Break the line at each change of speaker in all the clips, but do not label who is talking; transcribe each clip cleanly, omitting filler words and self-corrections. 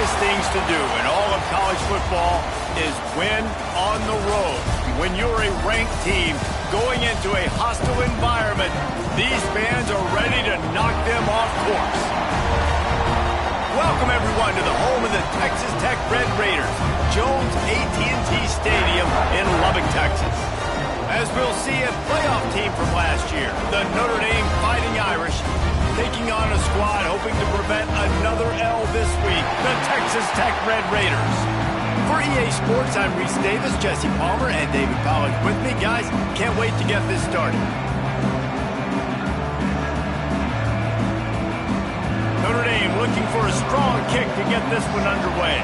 hardest things to do in all of college football is win on the road. When you're a ranked team going into a hostile environment, these fans are ready to knock them off course. Welcome, everyone, to the home of the Texas Tech Red Raiders, Jones AT&T Stadium in Lubbock, Texas. As we'll see, a playoff team from last year, the Notre Dame Fighting Irish, taking on a squad hoping to prevent another L this week, the Texas Tech Red Raiders. For EA Sports, I'm Reese Davis, Jesse Palmer, and David Pollack with me. Guys, can't wait to get this started. Notre Dame looking for a strong kick to get this one underway.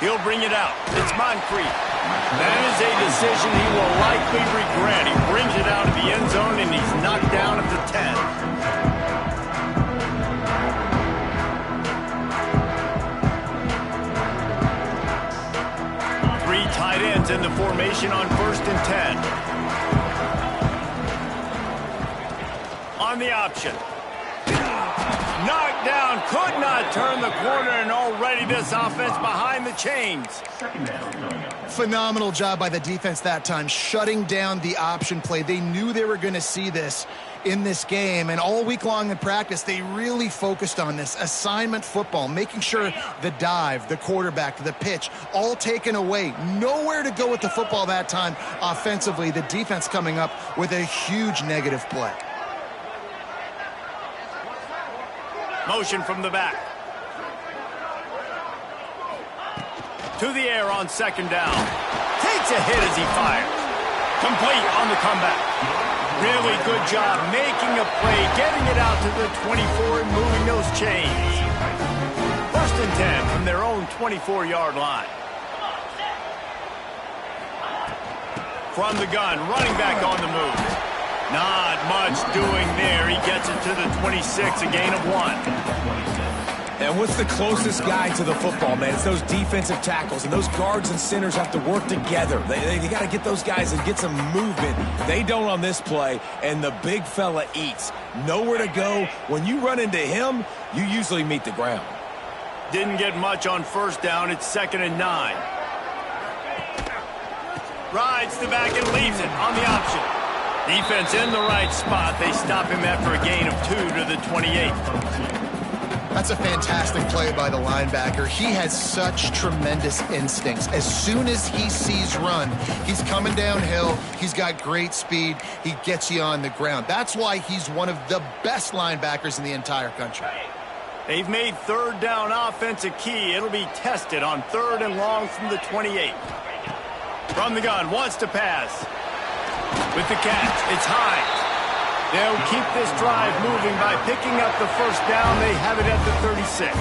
He'll bring it out. It's Moncrief. That is a decision he will likely regret. He brings it out of the end zone, and he's knocked down at the 10. Three tight ends in the formation on 1st and 10. On the option. Knocked down, could not turn the corner, and already this offense behind the chains.
Phenomenal job by the defense that time, shutting down the option play. They knew they were going to see this in this game, and all week long in practice, they really focused on this assignment football, making sure the dive, the quarterback, the pitch, all taken away. Nowhere to go with the football that time offensively. The defense coming up with a huge negative play.
Motion from the back. To the air on 2nd down. Takes a hit as he fires. Complete on the comeback. Really good job making a play, getting it out to the 24 and moving those chains. 1st and 10 from their own 24-yard line. From the gun, running back on the move. Not much doing there. He gets it to the 26, a gain of 1.
And what's the closest guy to the football, man? It's those defensive tackles, and those guards and centers have to work together. They got to get those guys and get some movement. They don't on this play, and the big fella eats. Nowhere to go. When you run into him, you usually meet the ground.
Didn't get much on 1st down. It's 2nd and 9. Rides the back and leaves it on the option. Defense in the right spot. They stop him after a gain of 2 to the 28.
That's a fantastic play by the linebacker. He has such tremendous instincts. As soon as he sees run, he's coming downhill. He's got great speed. He gets you on the ground. That's why he's one of the best linebackers in the entire country.
They've made 3rd down offense a key. It'll be tested on 3rd and long from the 28. From the gun, wants to pass. With the catch, it's Hines. They'll keep this drive moving by picking up the 1st down. They have it at the 36.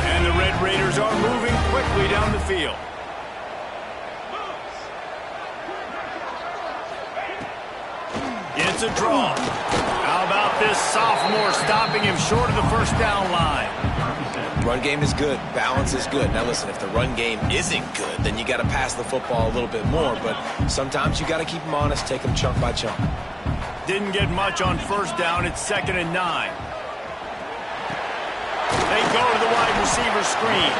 And the Red Raiders are moving quickly down the field. It's a draw. How about this sophomore stopping him short of the 1st down line?
Run game is good. Balance is good. Now, listen, if the run game isn't good, then you got to pass the football a little bit more. But sometimes you got to keep them honest, take them chunk by chunk.
Didn't get much on 1st down. It's 2nd and 9. They go to the wide receiver screen.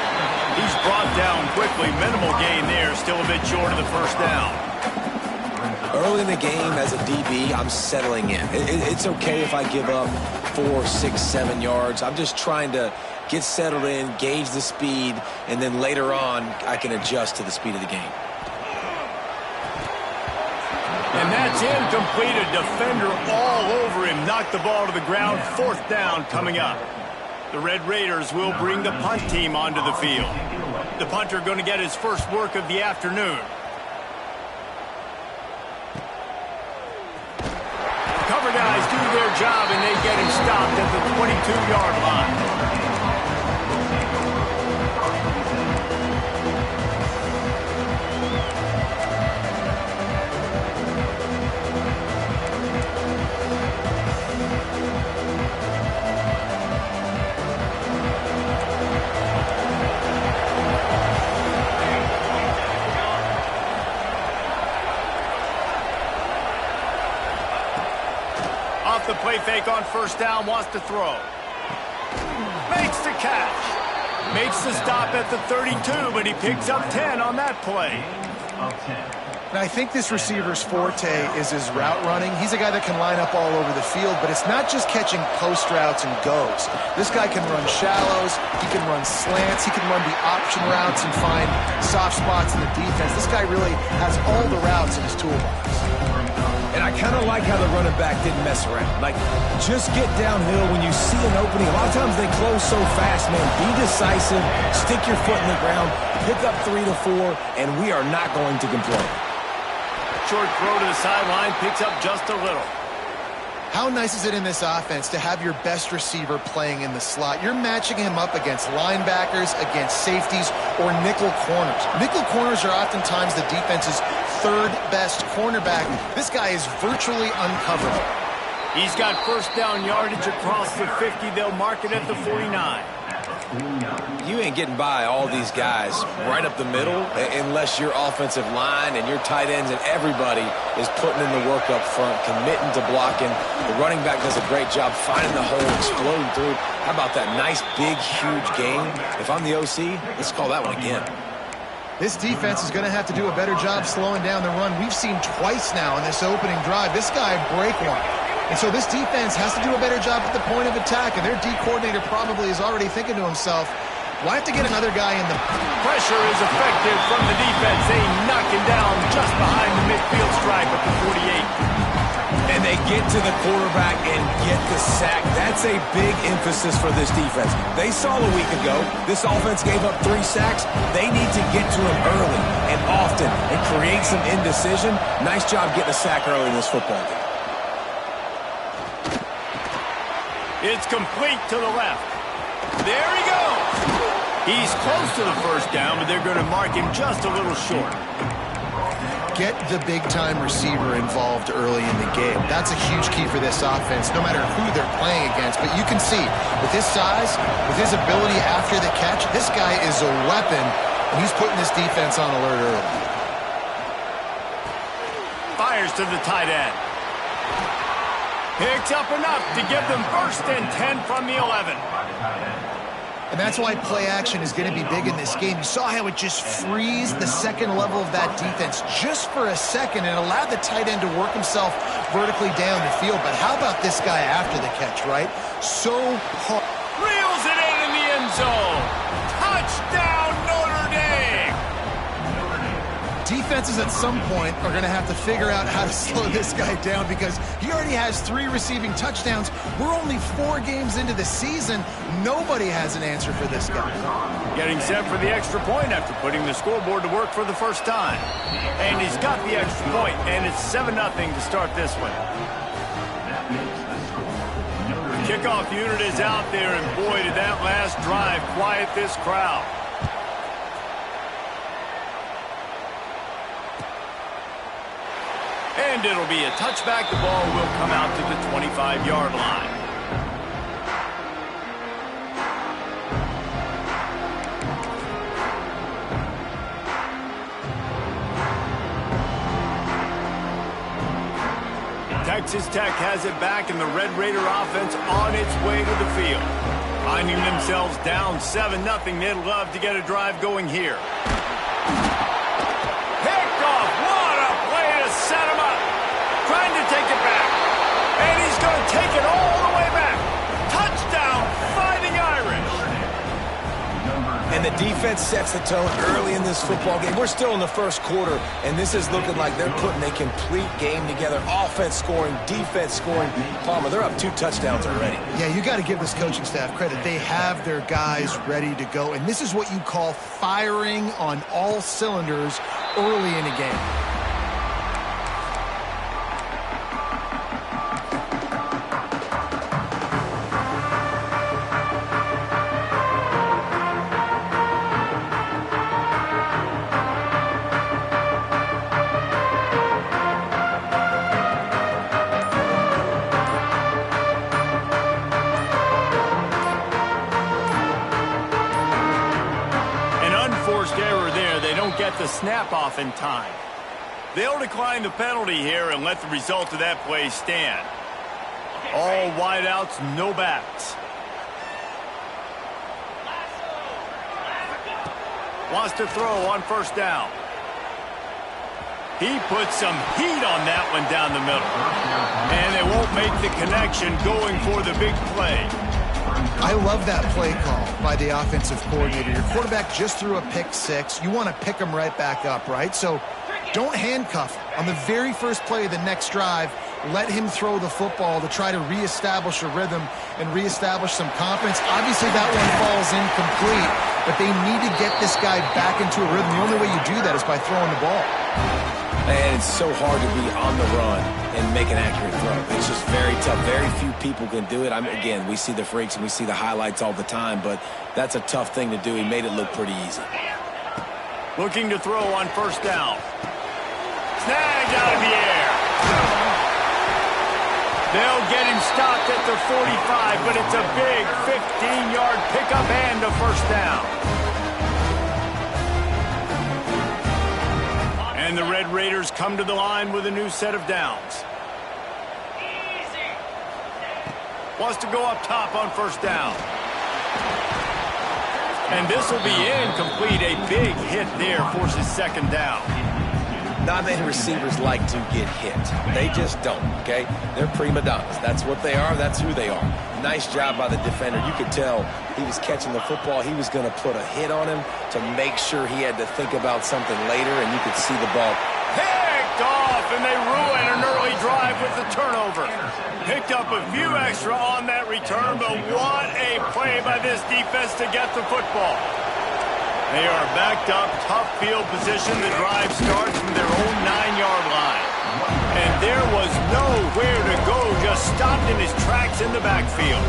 He's brought down quickly. Minimal gain there. Still a bit short of the 1st down.
Early in the game, as a DB, I'm settling in. It's okay if I give up 4, 6, 7 yards. I'm just trying to get settled in, gauge the speed, and then later on, I can adjust to the speed of the game.
And that's incomplete. A defender all over him. Knocked the ball to the ground. 4th down coming up. The Red Raiders will bring the punt team onto the field. The punter going to get his first work of the afternoon. Cover guys do their job, and they get him stopped at the 22-yard line. fake on first down, wants to throw. Makes the catch. Makes the stop at the 32, but he picks up 10 on that play.
And I think this receiver's forte is his route running. He's a guy that can line up all over the field, but it's not just catching post routes and goes. This guy can run shallows, he can run slants, he can run the option routes and find soft spots in the defense. This guy really has all the routes in his toolbox.
And I kind of like how the running back didn't mess around. Like, just get downhill when you see an opening. A lot of times they close so fast, man. Be decisive, stick your foot in the ground, pick up 3 to 4, and we are not going to complain.
Short throw to the sideline, picks up just a little.
How nice is it in this offense to have your best receiver playing in the slot? You're matching him up against linebackers, against safeties, or nickel corners. Nickel corners are oftentimes the defense's third best cornerback. This guy is virtually uncoverable.
He's got first down yardage across the 50. They'll mark it at the 49.
You ain't getting by all these guys right up the middle unless your offensive line and your tight ends and everybody is putting in the work up front, committing to blocking. The running back does a great job finding the hole, exploding through. How about that nice, big, huge game? If I'm the OC, let's call that one again.
This defense is going to have to do a better job slowing down the run. We've seen twice now in this opening drive. This guy break one. And so this defense has to do a better job at the point of attack, and their D coordinator probably is already thinking to himself, well, I have to get another guy in the...
Pressure is effective from the defense. They knock him down just behind the midfield stripe at the 48.
And they get to the quarterback and get the sack. That's a big emphasis for this defense. They saw a week ago, this offense gave up 3 sacks. They need to get to him early and often and create some indecision. Nice job getting a sack early in this football game.
It's complete to the left. There he goes. He's close to the first down, but they're going to mark him just a little short.
Get the big-time receiver involved early in the game. That's a huge key for this offense, no matter who they're playing against. But you can see, with his size, with his ability after the catch, this guy is a weapon, and he's putting this defense on alert early.
Fires to the tight end. Picks up enough to give them first and 10 from the 11.
And that's why play action is going to be big in this game. You saw how it just frees the second level of that defense just for a second and allowed the tight end to work himself vertically down the field. But how about this guy after the catch, right? So hard.
Reels it in the end zone. Touchdown, Notre Dame.
Defenses at some point are going to have to figure out how to slow this guy down because he already has 3 receiving touchdowns. We're only 4 games into the season. Nobody has an answer for this guy.
Getting set for the extra point after putting the scoreboard to work for the first time. And he's got the extra point, and it's 7-0 to start this one. The kickoff unit is out there, and boy, did that last drive quiet this crowd. And it'll be a touchback. The ball will come out to the 25-yard line. Texas Tech has it back, and the Red Raider offense on its way to the field. Finding themselves down 7-0, they'd love to get a drive going here. Set him up, trying to take it back, and he's going to take it all the way back. Touchdown, Fighting Irish.
And the defense sets the tone early in this football game. We're still in the first quarter, and this is looking like they're putting a complete game together. Offense scoring, defense scoring. Palmer, they're up 2 touchdowns already.
Yeah, you got to give this coaching staff credit. They have their guys ready to go, and this is what you call firing on all cylinders early in a game.
The snap off in time. They'll decline the penalty here and let the result of that play stand. All wideouts, no backs. Wants to throw on first down. He puts some heat on that one down the middle. And they won't make the connection going for the big play.
I love that play call by the offensive coordinator. Your quarterback just threw a pick six. You want to pick him right back up, right? So don't handcuff him. On the very first play of the next drive, let him throw the football to try to reestablish a rhythm and reestablish some confidence. Obviously, that one falls incomplete, but they need to get this guy back into a rhythm. The only way you do that is by throwing the ball.
And it's so hard to be on the run and make an accurate throw. It's just very tough. Very few people can do it. Again, we see the freaks and we see the highlights all the time, but that's a tough thing to do. He made it look pretty easy.
Looking to throw on first down. Snagged out of the air. They'll get him stopped at the 45, but it's a big 15-yard pickup and a first down. And the Red Raiders come to the line with a new set of downs. Wants to go up top on first down. And this will be incomplete. A big hit there forces second down.
Not many receivers like to get hit. They just don't, okay? They're prima donnas. That's what they are. That's who they are. Nice job by the defender. You could tell he was catching the football. He was going to put a hit on him to make sure he had to think about something later, and you could see the ball
picked off, and they ruin an early drive with the turnover. Picked up a few extra on that return, but what a play by this defense to get the football. They are backed up, tough field position. The drive starts from their own 9-yard line. And there was nowhere to go, just stopped in his tracks in the backfield.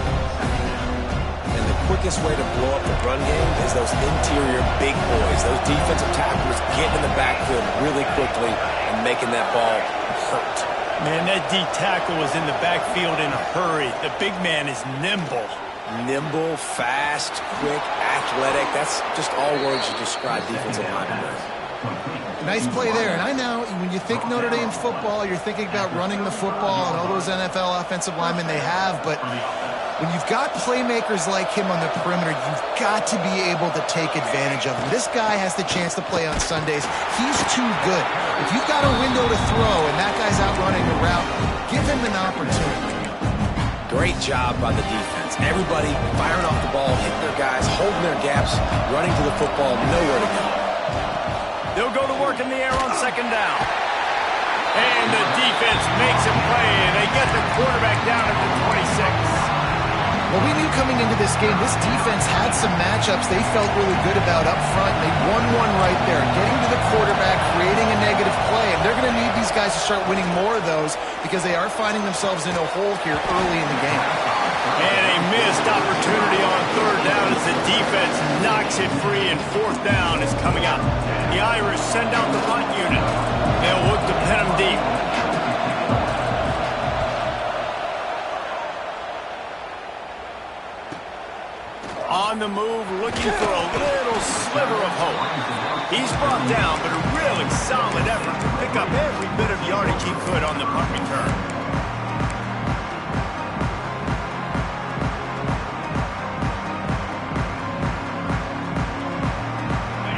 And the quickest way to blow up the run game is those interior big boys. Those defensive tacklers getting in the backfield really quickly and making that ball hurt.
Man, that D tackle was in the backfield in a hurry. The big man is nimble.
Nimble, fast, quick, athletic. That's just all words to describe defensive linemen.
Nice play there. And I know when you think Notre Dame football, you're thinking about running the football and all those NFL offensive linemen they have. But when you've got playmakers like him on the perimeter, you've got to be able to take advantage of him. This guy has the chance to play on Sundays. He's too good. If you've got a window to throw and that guy's out running a route, give him an opportunity.
Great job by the defense. Everybody firing off the ball, hitting their guys, holding their gaps, running to the football, nowhere to go.
They'll go to work in the air on second down. And the defense makes a play, and they get the quarterback down at the 26.
Well, we knew coming into this game, this defense had some matchups they felt really good about up front. They won one right there, getting to the quarterback, creating a negative play. And they're going to need these guys to start winning more of those because they are finding themselves in a hole here early in the game.
And a missed opportunity on third down as the defense knocks it free, and fourth down is coming up. The Irish send out the punt unit. They'll look to pin them deep. On the move, looking for a little sliver of hope. He's brought down, but a really solid effort to pick up every bit of yardage he could on the punt return.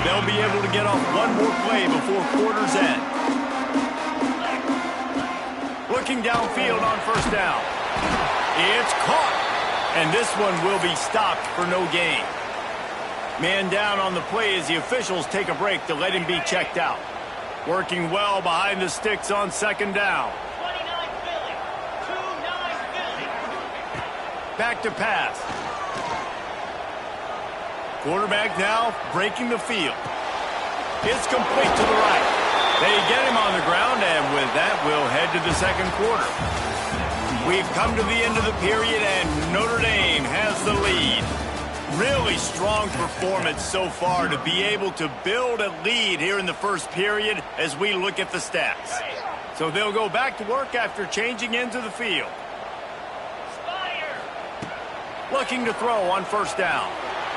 They'll be able to get off one more play before quarter's end. Looking downfield on first down. It's caught. And this one will be stopped for no gain. Man down on the play as the officials take a break to let him be checked out. Working well behind the sticks on second down. Back to pass. Quarterback now breaking the field. It's complete to the right. They get him on the ground, and with that, we'll head to the second quarter. We've come to the end of the period, and Notre Dame has the lead. Really strong performance so far to be able to build a lead here in the first period as we look at the stats. So they'll go back to work after changing into the field. Looking to throw on first down.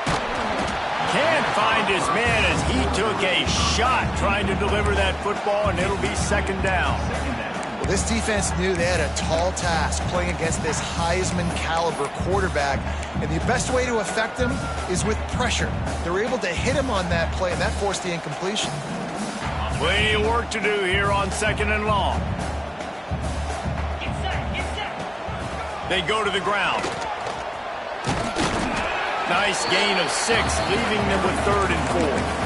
Can't find his man as he took a shot trying to deliver that football, and it'll be second down.
Well, this defense knew they had a tall task playing against this Heisman-caliber quarterback, and the best way to affect him is with pressure. They were able to hit him on that play, and that forced the incompletion.
Plenty of work to do here on 2nd and long. They go to the ground. Nice gain of 6, leaving them with 3rd and 4.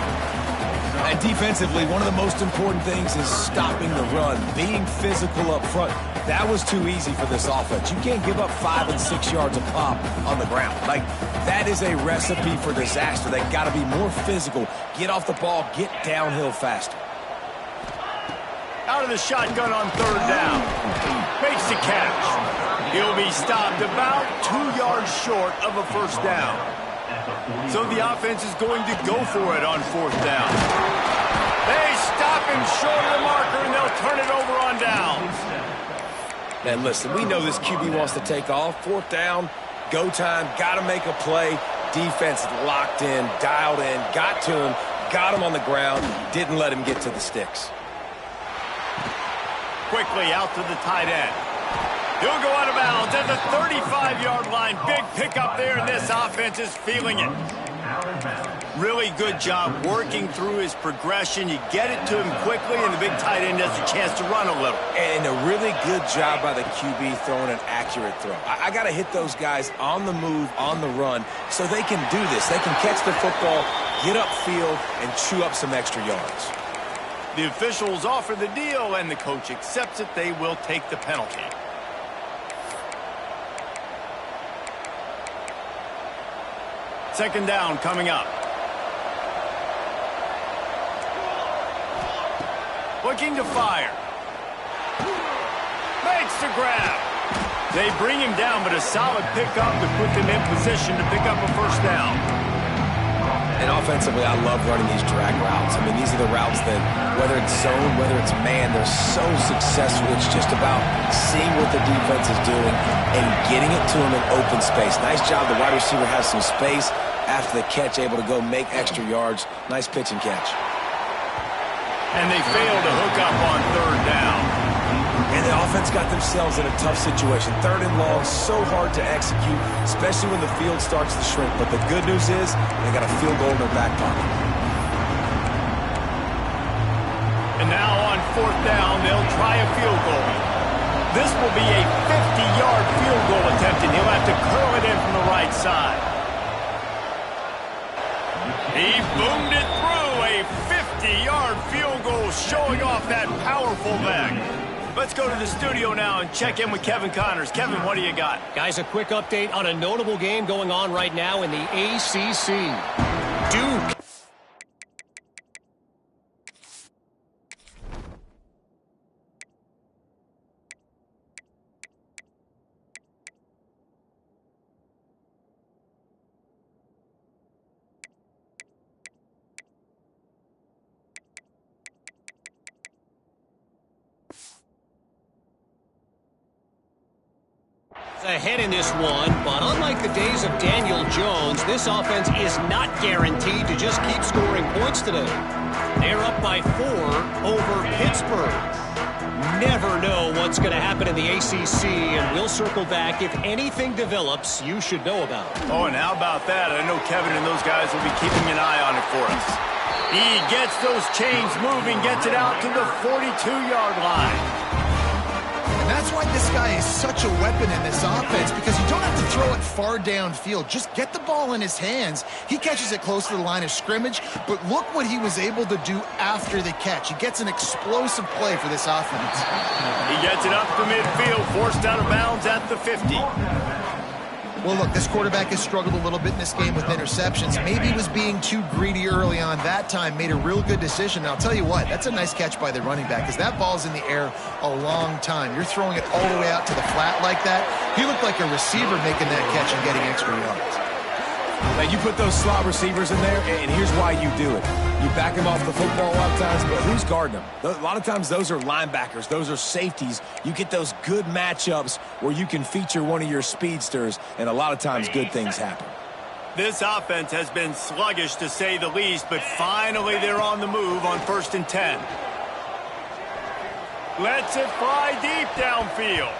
And defensively, one of the most important things is stopping the run, being physical up front. That was too easy for this offense. You can't give up 5 and 6 yards a pop on the ground. Like, that is a recipe for disaster. They got to be more physical, get off the ball, get downhill faster.
Out of the shotgun on 3rd down. Makes the catch. He'll be stopped about 2 yards short of a 1st down. So the offense is going to go for it on 4th down. They stop him short of the marker, and they'll turn it over on downs.
And listen, we know this QB wants to take off. 4th down, go time, got to make a play. Defense locked in, dialed in, got to him, got him on the ground, didn't let him get to the sticks.
Quickly out to the tight end. He'll go out of bounds at the 35-yard line. Big pickup there, and this offense is feeling it. Really good job working through his progression. You get it to him quickly, and the big tight end has a chance to run a little.
And a really good job by the QB throwing an accurate throw. I got to hit those guys on the move, on the run, so they can do this. They can catch the football, get upfield, and chew up some extra yards.
The officials offer the deal, and the coach accepts it. They will take the penalty. Second down coming up. Looking to fire. Makes the grab. They bring him down, but a solid pickup to put them in position to pick up a 1st down.
And offensively, I love running these drag routes. I mean, these are the routes that, whether it's zone, whether it's man, they're so successful. It's just about seeing what the defense is doing and getting it to them in open space. Nice job. The wide receiver has some space after the catch, able to go make extra yards. Nice pitch and catch.
And they fail to hook up on 3rd down.
And the offense got themselves in a tough situation. 3rd and long, so hard to execute, especially when the field starts to shrink. But the good news is they got a field goal in their back pocket.
And now on 4th down, they'll try a field goal. This will be a 50-yard field goal attempt, and he'll have to curl it in from the right side. He boomed it through. A 50-yard field goal, showing off that powerful leg. Let's go to the studio now and check in with Kevin Connors. Kevin, what do you got?
Guys, a quick update on a notable game going on right now in the ACC. Duke. Ahead in this one, but unlike the days of Daniel Jones, this offense is not guaranteed to just keep scoring points today. They're up by 4 over Pittsburgh. Never know what's going to happen in the ACC, and we'll circle back if anything develops you should know about.
Oh, and how about that? I know Kevin and those guys will be keeping an eye on it for us. He gets those chains moving, gets it out to the 42-yard line.
And that's why this guy is such a weapon in this offense, because you don't have to throw it far downfield. Just get the ball in his hands. He catches it close to the line of scrimmage, but look what he was able to do after the catch. He gets an explosive play for this offense.
He gets it up to midfield, forced out of bounds at the 50.
Well, look, this quarterback has struggled a little bit in this game with interceptions. Maybe he was being too greedy early on. That time made a real good decision. And I'll tell you what, that's a nice catch by the running back, because that ball's in the air a long time. You're throwing it all the way out to the flat like that. He looked like a receiver making that catch and getting extra yards.
Now, you put those slot receivers in there, and here's why you do it. You back them off the football a lot of times, but who's guarding them? A lot of times those are linebackers. Those are safeties. You get those good matchups where you can feature one of your speedsters, and a lot of times good things happen.
This offense has been sluggish, to say the least, but finally they're on the move on 1st and 10. Lets it fly deep downfield.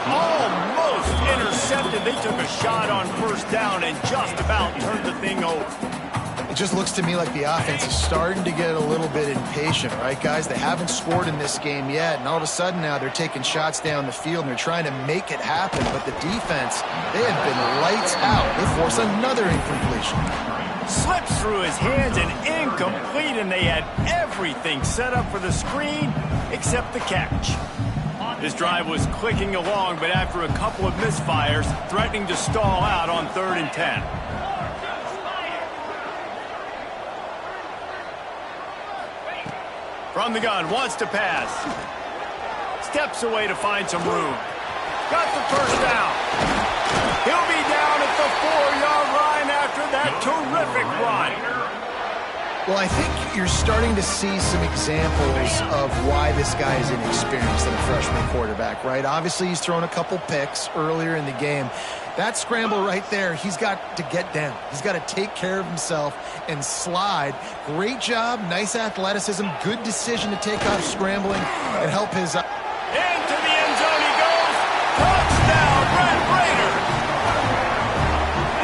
Almost intercepted. They took a shot on first down and just about turned the thing over.
It just looks to me like the offense is starting to get a little bit impatient, right, guys? They haven't scored in this game yet, and all of a sudden now they're taking shots down the field and they're trying to make it happen. But the defense, they have been lights out. They force another incompletion.
Slips through his hands and incomplete, and they had everything set up for the screen except the catch. This drive was clicking along, but after a couple of misfires, threatening to stall out on 3rd and 10. From the gun, wants to pass. Steps away to find some room. Got the first down. He'll be down at the 4-yard line after that terrific run.
Well, I think you're starting to see some examples of why this guy is inexperienced in a freshman quarterback, right? Obviously, he's thrown a couple picks earlier in the game. That scramble right there, he's got to get down. He's got to take care of himself and slide. Great job, nice athleticism, good decision to take off scrambling and help his...
Into the end zone he goes. Touchdown, Red Raiders.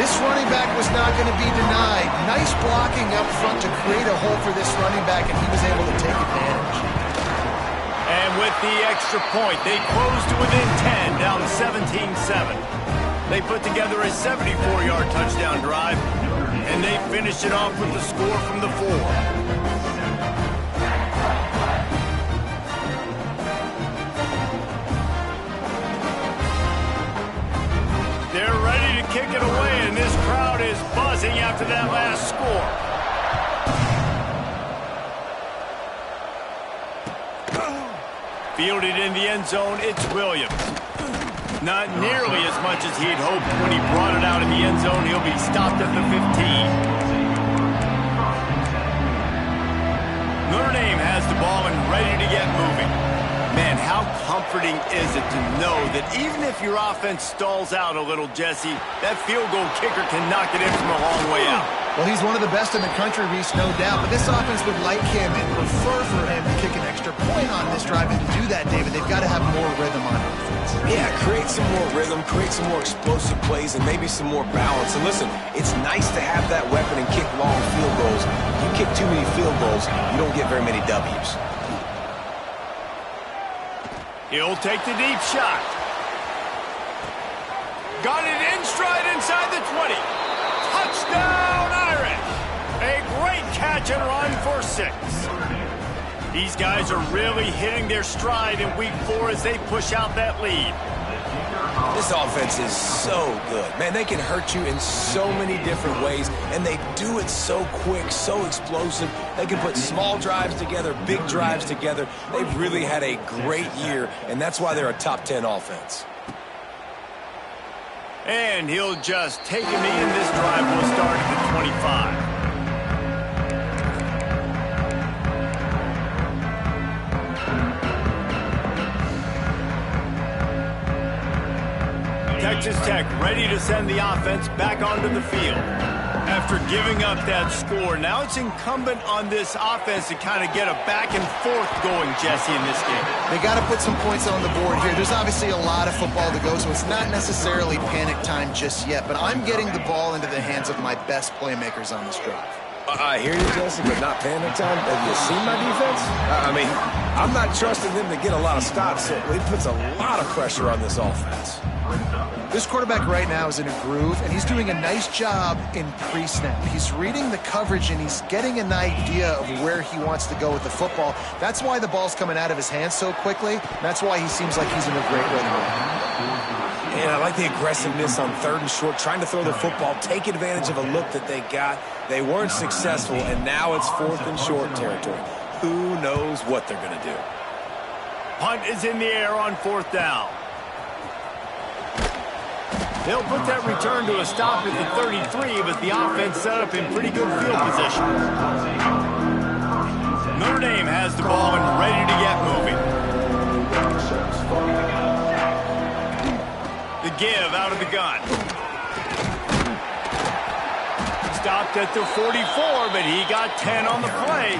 This running back was not going to be denied. Nice blocking up front to create a hole for this running back, and he was able to take advantage.
And with the extra point, they close to within 10, down 17-7. They put together a 74-yard touchdown drive, and they finished it off with the score from the 4. They're ready to kick it away, and this crowd is buzzing after that last score. Fielded in the end zone, it's Williams. Not nearly as much as he'd hoped when he brought it out in the end zone. He'll be stopped at the 15. Notre Dame has the ball and ready to get moving. Man, how comforting is it to know that even if your offense stalls out a little, Jesse, that field goal kicker can knock it in from a long way out.
Well, he's one of the best in the country, Reese, no doubt. But this offense would like him and prefer for him to kick an extra point on this drive. And to do that, David, they've got to have more rhythm on offense.
Yeah, create some more rhythm, create some more explosive plays, and maybe some more balance. And listen, it's nice to have that weapon and kick long field goals. You kick too many field goals, you don't get very many W's.
He'll take the deep shot. Got it in stride inside the 20. Touchdown, Irish. A great catch and run for 6. These guys are really hitting their stride in week 4 as they push out that lead.
This offense is so good. Man, they can hurt you in so many different ways, and they do it so quick, so explosive. They can put small drives together, big drives together. They've really had a great year, and that's why they're a top 10 offense.
And he'll just take him in. This drive will start at the 25. Texas Tech ready to send the offense back onto the field. After giving up that score, now it's incumbent on this offense to kind of get a back and forth going, Jesse, in this game.
They got to put some points on the board here. There's obviously a lot of football to go, so it's not necessarily panic time just yet, but I'm getting the ball into the hands of my best playmakers on this drive.
I hear you, Jesse, but not panic time. Have you seen my defense? I mean, I'm not trusting them to get a lot of stops, so it puts a lot of pressure on this offense.
This quarterback right now is in a groove, and he's doing a nice job in pre-snap. He's reading the coverage, and he's getting an idea of where he wants to go with the football. That's why the ball's coming out of his hands so quickly. That's why he seems like he's in a great rhythm.
And I like the aggressiveness on 3rd and short, trying to throw the football, take advantage of a look that they got. They weren't successful, and now it's 4th and short territory. Who knows what they're going to do?
Punt is in the air on 4th down. They'll put that return to a stop at the 33, but the offense set up in pretty good field position. Notre Dame has the ball and ready to get moving. The give out of the gun. Stopped at the 44, but he got 10 on the play.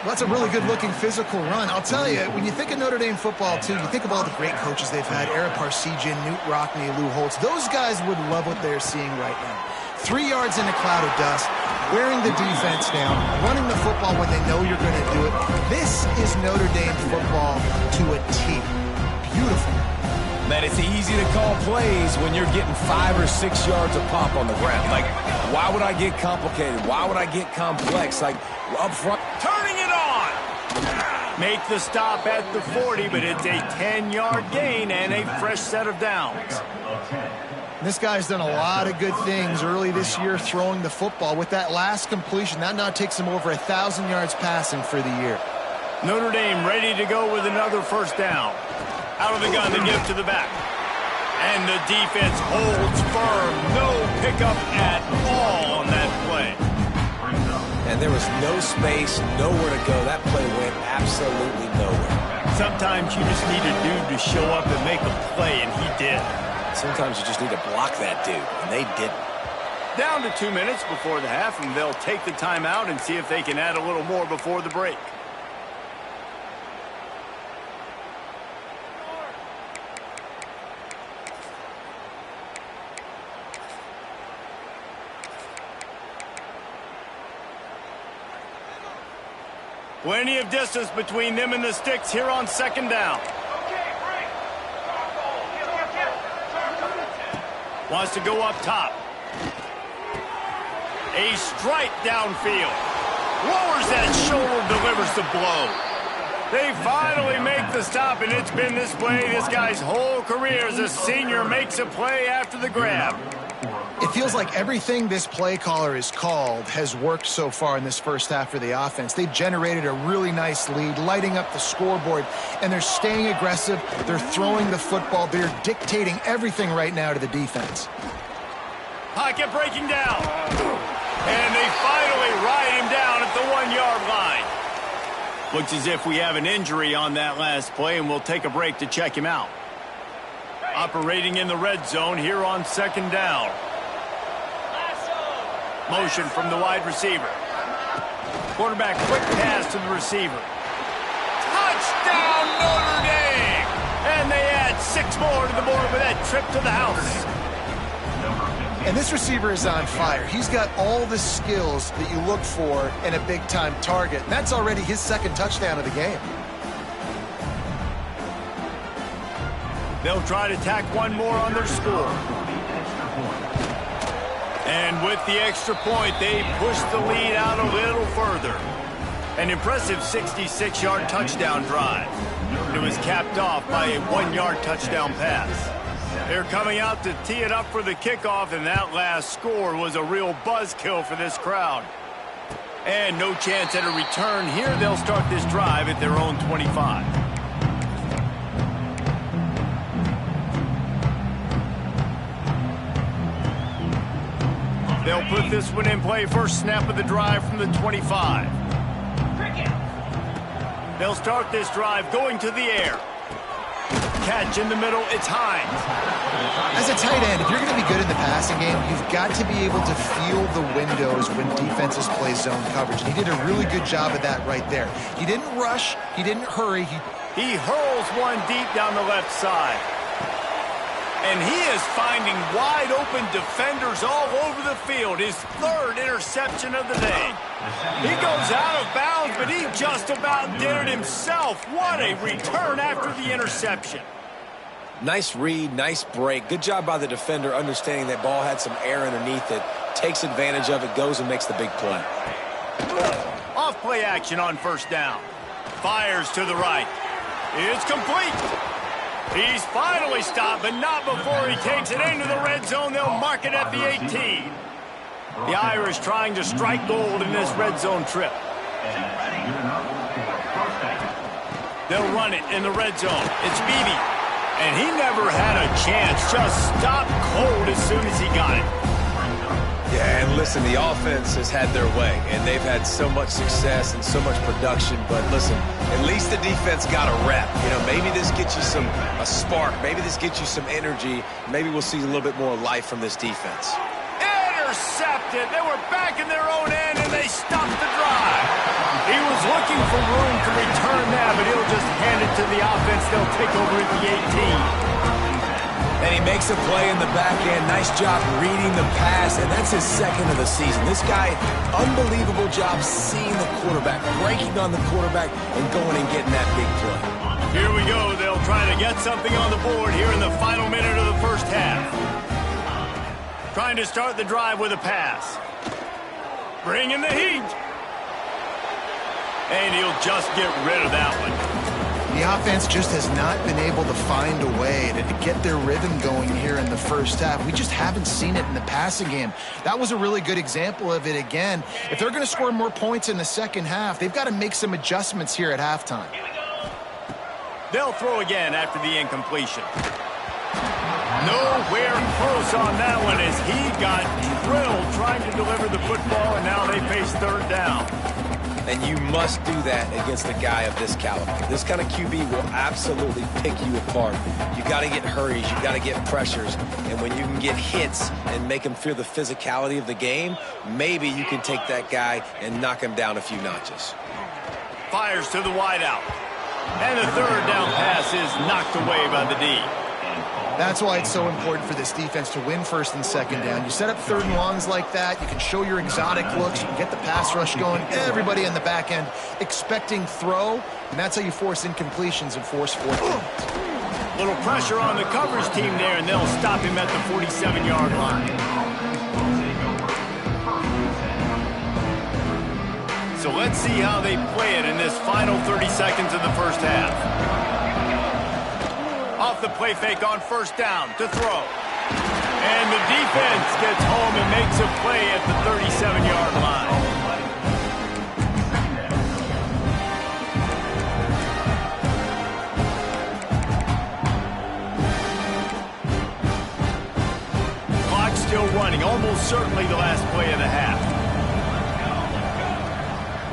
Well, that's a really good-looking physical run. I'll tell you, when you think of Notre Dame football, too, you think of all the great coaches they've had, Ara Parseghian, Newt Rockne, Lou Holtz. Those guys would love what they're seeing right now. 3 yards in a cloud of dust, wearing the defense down, running the football when they know you're going to do it. This is Notre Dame football to a T. Beautiful.
Man, it's easy to call plays when you're getting 5 or 6 yards of pop on the ground. Like, why would I get complicated? Why would I get complex? Like, up front.
Turning it on. Make the stop at the 40, but it's a 10-yard gain and a fresh set of downs.
This guy's done a lot of good things early this year throwing the football. With that last completion, that now takes him over 1,000 yards passing for the year.
Notre Dame ready to go with another first down. Out of the gun, they give to the back. And the defense holds firm. No pickup at all on that play.
And there was no space, nowhere to go. That play went absolutely nowhere.
Sometimes you just need a dude to show up and make a play, and he did.
Sometimes you just need to block that dude, and they didn't.
Down to 2 minutes before the half, and they'll take the timeout and see if they can add a little more before the break. Plenty of distance between them and the sticks here on second down. Wants to go up top. A strike downfield. Lowers that shoulder, delivers the blow. They finally make the stop, and it's been this way this guy's whole career as a senior makes a play after the grab.
It feels like everything this play caller has called has worked so far in this first half for the offense. They've generated a really nice lead, lighting up the scoreboard, and they're staying aggressive. They're throwing the football. They're dictating everything right now to the defense.
Pocket breaking down. And they finally ride him down at the 1-yard line. Looks as if we have an injury on that last play, and we'll take a break to check him out. Operating in the red zone here on second down. Motion from the wide receiver. Quarterback quick pass to the receiver. Touchdown Notre Dame! And they add 6 more to the board with that trip to the house.
And this receiver is on fire. He's got all the skills that you look for in a big-time target. And that's already his second touchdown of the game.
They'll try to tack one more on their score. And with the extra point, they push the lead out a little further. An impressive 66-yard touchdown drive. It was capped off by a 1-yard touchdown pass. They're coming out to tee it up for the kickoff, and that last score was a real buzzkill for this crowd. And no chance at a return here. They'll start this drive at their own 25. They'll put this one in play first snap of the drive from the 25. They'll start this drive going to the air. Catch in the middle, it's Hines.
As a tight end, if you're going to be good in the passing game, you've got to be able to feel the windows when defenses play zone coverage. And he did a really good job of that right there. He didn't rush, he didn't hurry.
He hurls one deep down the left side. And he is finding wide-open defenders all over the field. His 3rd interception of the day. He goes out of bounds, but he just about did it himself. What a return after the interception.
Nice read, nice break. Good job by the defender understanding that ball had some air underneath it. Takes advantage of it, goes and makes the big play.
Off play action on first down. Fires to the right. It's complete. He's finally stopped, but not before he takes it into the red zone. They'll mark it at the 18. The Irish trying to strike gold in this red zone trip. They'll run it in the red zone. It's Beebe. And he never had a chance. Just stopped cold as soon as he got it.
Yeah, and listen, the offense has had their way, and they've had so much success and so much production. But listen, at least the defense got a rep. You know, maybe this gets you a spark. Maybe this gets you some energy. Maybe we'll see a little bit more life from this defense.
Intercepted. They were back in their own end, and they stopped the drive. He was looking looking for room to return that, but he'll just hand it to the offense. They'll take over at the 18.
And he makes a play in the back end. Nice job reading the pass, and that's his second of the season. This guy, unbelievable job seeing the quarterback, breaking on the quarterback, and going and getting that big play.
Here we go. They'll try to get something on the board here in the final minute of the first half. Trying to start the drive with a pass. Bring in the heat. And he'll just get rid of that one.
The offense just has not been able to find a way to get their rhythm going here in the first half. We just haven't seen it in the passing game. That was a really good example of it again. If they're going to score more points in the second half, they've got to make some adjustments here at halftime.
They'll throw again after the incompletion. Nowhere close on that one as he got drilled trying to deliver the football, and now they face third down.
And you must do that against a guy of this caliber. This kind of QB will absolutely pick you apart. You got to get hurries, you got to get pressures, and when you can get hits and make him feel the physicality of the game, maybe you can take that guy and knock him down a few notches.
Fires to the wideout. And the third down pass is knocked away by the D.
That's why it's so important for this defense to win first and second down. You set up third and longs like that, you can show your exotic looks, you can get the pass rush going, everybody in the back end expecting throw, and that's how you force incompletions and force fourth downs.
Little pressure on the coverage team there, and they'll stop him at the 47-yard line. So let's see how they play it in this final 30 seconds of the first half. Off the play fake on first down to throw. And the defense gets home and makes a play at the 37-yard line. Clock still running, almost certainly the last play of the half.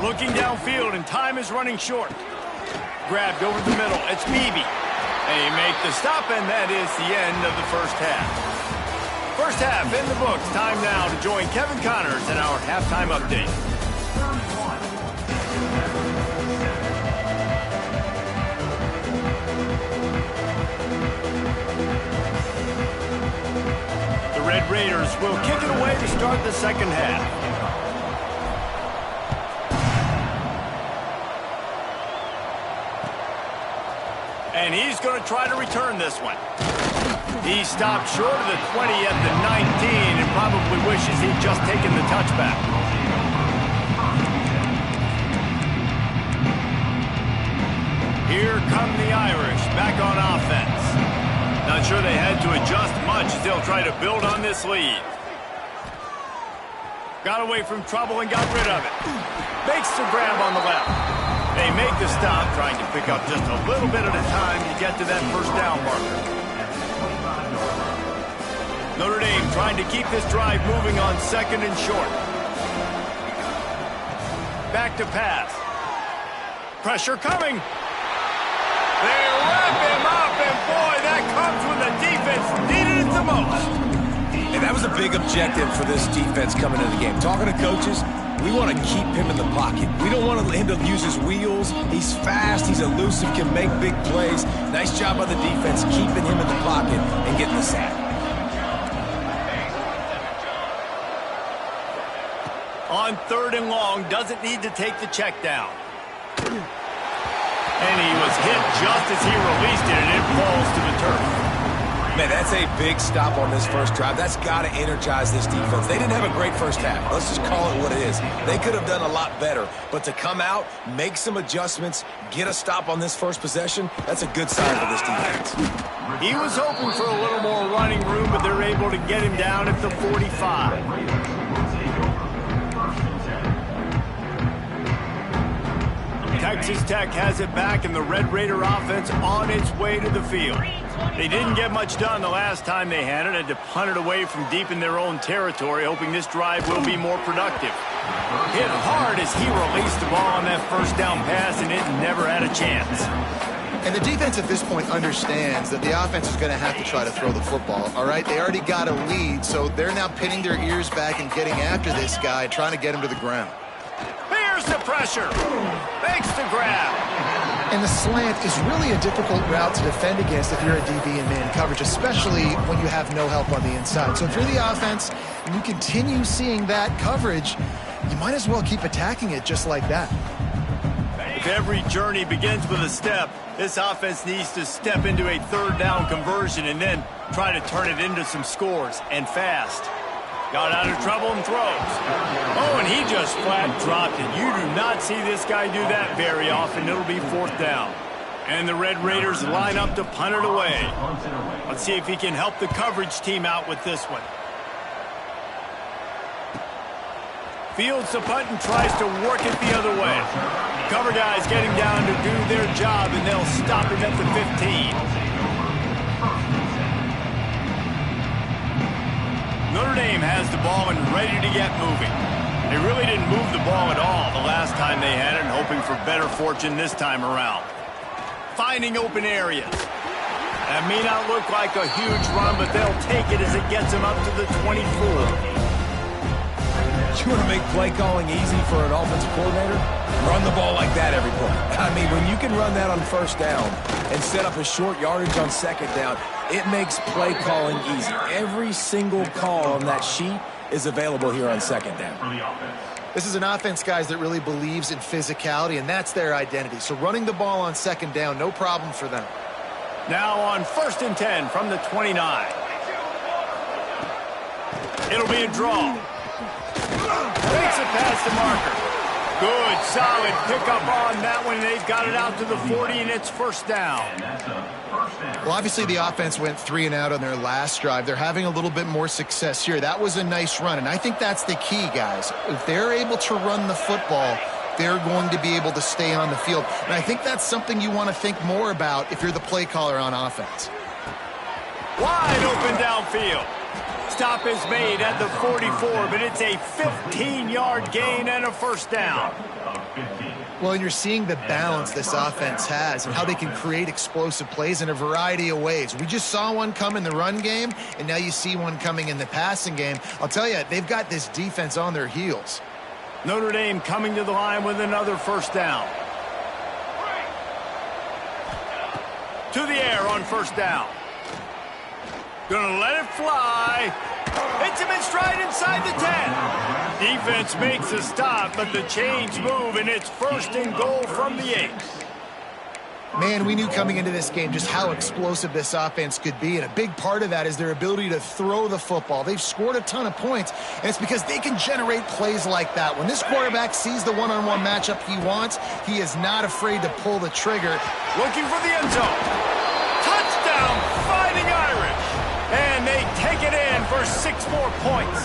Looking downfield, and time is running short. Grabbed over the middle. It's Beebe. They make the stop, and that is the end of the first half. First half in the books. Time now to join Kevin Connors in our halftime update. The Red Raiders will kick it away to start the second half. And he's going to try to return this one. He stopped short of the 20 at the 19 and probably wishes he'd just taken the touchback. Here come the Irish back on offense. Not sure they had to adjust much as they'll try to build on this lead. Got away from trouble and got rid of it. Makes the grab on the left. They make the stop, trying to pick up just a little bit at a time to get to that first down marker. Notre Dame trying to keep this drive moving on second and short. Back to pass. Pressure coming. They wrap him up, and boy, that comes when the defense needed it the most.
And that was a big objective for this defense coming into the game. Talking to coaches, we want to keep him in the pocket. We don't want him to use his wheels. He's fast, he's elusive, can make big plays. Nice job by the defense keeping him in the pocket and getting the sack.
On third and long, doesn't need to take the check down. And he was hit just as he released it, and it falls to the turf.
Man, that's a big stop on this first drive. That's got to energize this defense. They didn't have a great first half. Let's just call it what it is. They could have done a lot better. But to come out, make some adjustments, get a stop on this first possession, that's a good sign for this defense.
He was hoping for a little more running room, but they're able to get him down at the 45. Texas Tech has it back, and the Red Raider offense on its way to the field. They didn't get much done the last time they had it, and to punt it away from deep in their own territory, hoping this drive will be more productive. Hit hard as he released the ball on that first down pass, and it never had a chance.
And the defense at this point understands that the offense is going to have to try to throw the football, all right? They already got a lead, so they're now pinning their ears back and getting after this guy, trying to get him to the ground.
Here's Here's the pressure. Makes the grab.
And the slant is really a difficult route to defend against if you're a DB in man coverage, especially when you have no help on the inside. So if you're the offense and you continue seeing that coverage, you might as well keep attacking it just like that.
If every journey begins with a step, this offense needs to step into a third down conversion and then try to turn it into some scores, and fast. Got out of trouble and throws. Oh, and he just flat dropped it. You do not see this guy do that very often. It'll be fourth down. And the Red Raiders line up to punt it away. Let's see if he can help the coverage team out with this one. Fields the punt and tries to work it the other way. Cover guys getting down to do their job, and they'll stop him at the 15. Notre Dame has the ball and ready to get moving. They really didn't move the ball at all the last time they had it, and hoping for better fortune this time around. Finding open areas. That may not look like a huge run, but they'll take it as it gets them up to the 24.
You want to make play calling easy for an offensive coordinator? Run the ball like that every play. I mean, when you can run that on first down and set up a short yardage on second down, it makes play calling easy. Every single call on that sheet is available here on second down.
This is an offense, guys, that really believes in physicality, and that's their identity. So running the ball on second down, no problem for them.
Now on 1st and 10 from the 29. It'll be a draw. Takes it past the marker. Good, solid pickup on that one. They've got it out to the 40, and it's first down.
Well, obviously the offense went 3 and out on their last drive. They're having a little bit more success here. That was a nice run, and I think that's the key, guys. If they're able to run the football, they're going to be able to stay on the field. And I think that's something you want to think more about if you're the play caller on offense.
Wide open downfield. Stop is made at the 44, but it's a 15-yard gain and a first down.
Well, and you're seeing the balance this offense has and how they can create explosive plays in a variety of ways. We just saw one come in the run game, and now you see one coming in the passing game. I'll tell you, they've got this defense on their heels.
Notre Dame coming to the line with another first down. To the air on first down. Gonna let it fly. Hits him in stride inside the 10. Defense makes a stop, but the chains move, and it's first and goal from the 8.
Man, we knew coming into this game just how explosive this offense could be, and a big part of that is their ability to throw the football. They've scored a ton of points, and it's because they can generate plays like that. When this quarterback sees the one-on-one matchup he wants, he is not afraid to pull the trigger.
Looking for the end zone. Touchdown, Fighting Irish. And they take it in for 6 more points.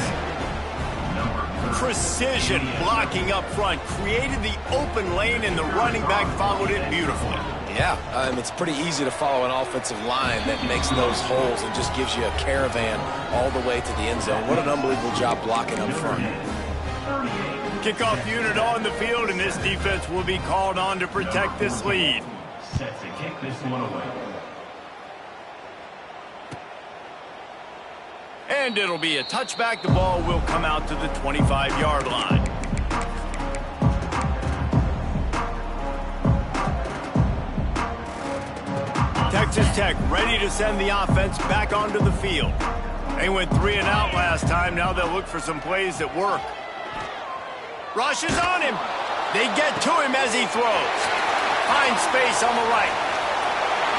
Precision blocking up front created the open lane, and the running back followed it beautifully.
Yeah, it's pretty easy to follow an offensive line that makes those holes and just gives you a caravan all the way to the end zone. What an unbelievable job blocking up front.
Kickoff unit on the field, and this defense will be called on to protect this lead.
Set to kick this one away.
And it'll be a touchback. The ball will come out to the 25-yard line. Texas Tech ready to send the offense back onto the field. They went 3 and out last time. Now they'll look for some plays that work. Rush is on him. They get to him as he throws. Finds space on the right.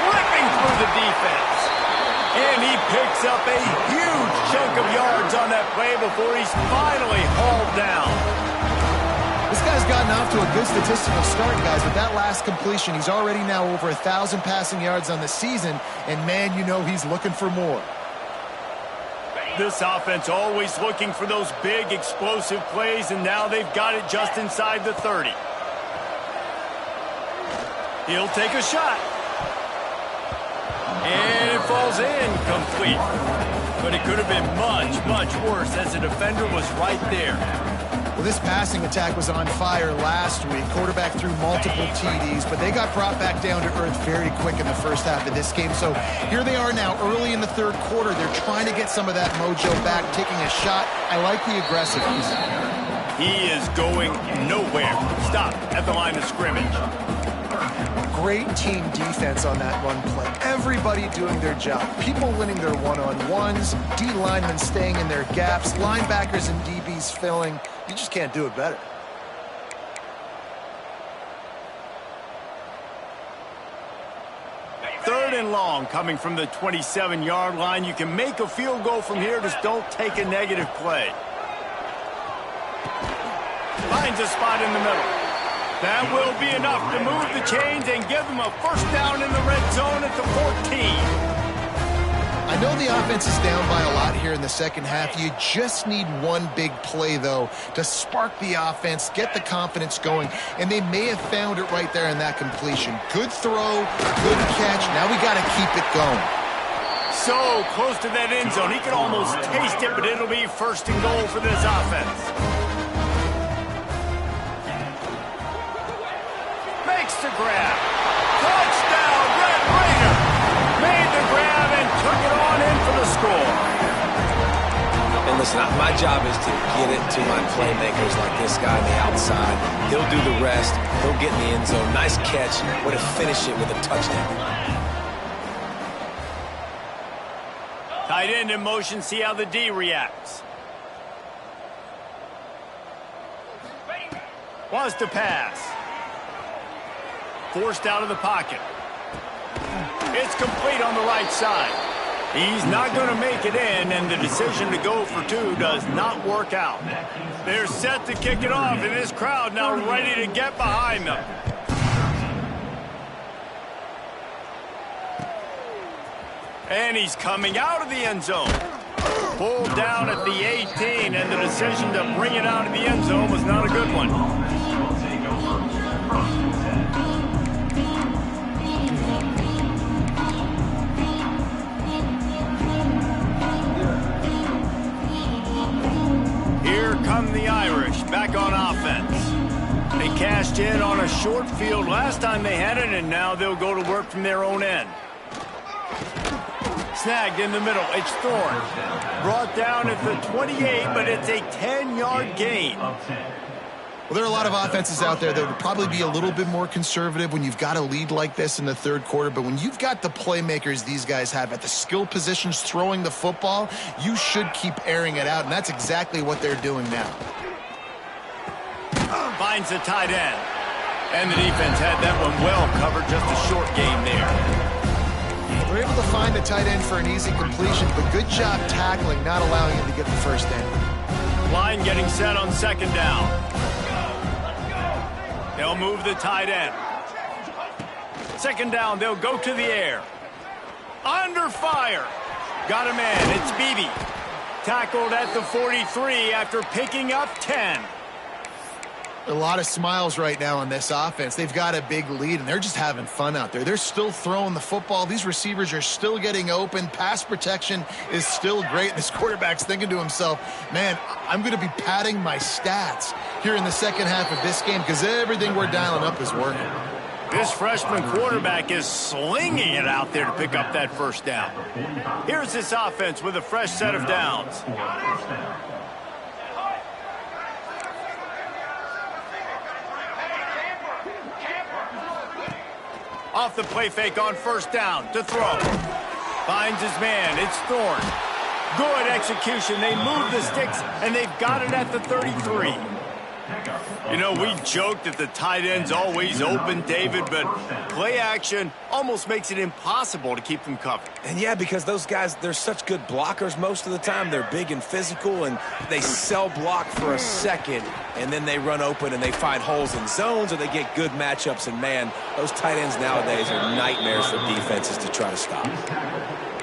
Ripping through the defense. And he picks up a huge chunk of yards on that play before he's finally hauled down.
This guy's gotten off to a good statistical start, guys. With that last completion, he's already now over 1,000 passing yards on the season. And, man, you know he's looking for more.
This offense always looking for those big, explosive plays, and now they've got it just inside the 30. He'll take a shot. And it falls in, complete. But it could have been much, much worse as the defender was right there.
Well, this passing attack was on fire last week. Quarterback threw multiple TDs, but they got brought back down to earth very quick in the first half of this game. So here they are now, early in the third quarter. They're trying to get some of that mojo back, taking a shot. I like the aggressiveness.
He is going nowhere. Stop at the line of scrimmage.
Great team defense on that run play. Everybody doing their job. People winning their one-on-ones, D linemen staying in their gaps, linebackers and DBs filling. You just can't do it better.
Third and long coming from the 27-yard line. You can make a field goal from here. Just don't take a negative play. Finds a spot in the middle. That will be enough to move the chains and give them a first down in the red zone at the 14.
I know the offense is down by a lot here in the second half. You just need one big play, though, to spark the offense, get the confidence going, and they may have found it right there in that completion. Good throw, good catch. Now we got to keep it going.
So close to that end zone. He can almost taste it, but it'll be first and goal for this offense. Makes the grab. Touchdown, Red Raider. Made the grab and took it on in for the score.
And listen, my job is to get it to my playmakers like this guy on the outside. He'll do the rest. He'll get in the end zone. Nice catch. Way to finish it with a touchdown.
Tight end in motion. See how the D reacts. Wants to pass. Forced out of the pocket. It's complete on the right side. He's not going to make it in, and the decision to go for two does not work out. They're set to kick it off, and this crowd now ready to get behind them. And he's coming out of the end zone. Pulled down at the 18, and the decision to bring it out of the end zone was not a good one. Here come the Irish, back on offense. They cashed in on a short field last time they had it, and now they'll go to work from their own end. Snagged in the middle, it's Thorne. Brought down at the 28, but it's a 10-yard gain.
Well, there are a lot of offenses out there that would probably be a little bit more conservative when you've got a lead like this in the third quarter. But when you've got the playmakers these guys have at the skill positions throwing the football, you should keep airing it out, and that's exactly what they're doing now.
Finds the tight end. And the defense had that one well covered, just a short gain there.
We're able to find the tight end for an easy completion, but good job tackling, not allowing him to get the first down.
Line getting set on second down. They'll move the tight end. Second down, they'll go to the air. Under fire. Got him in. It's Beebe. Tackled at the 43 after picking up 10.
A lot of smiles right now on this offense. They've got a big lead, and they're just having fun out there. They're still throwing the football. These receivers are still getting open. Pass protection is still great. This quarterback's thinking to himself, man, I'm going to be padding my stats here in the second half of this game because everything we're dialing up is working.
This freshman quarterback is slinging it out there to pick up that first down. Here's this offense with a fresh set of downs. Off the play fake on first down to throw. Finds his man. It's Thorne. Good execution. They move the sticks, and they've got it at the 33. You know, we joked that the tight end's always open, David, but play action almost makes it impossible to keep them covered.
And yeah, because those guys, they're such good blockers most of the time. They're big and physical, and they cell block for a second, and then they run open and they find holes in zones, or they get good matchups. And man, those tight ends nowadays are nightmares for defenses to try to stop.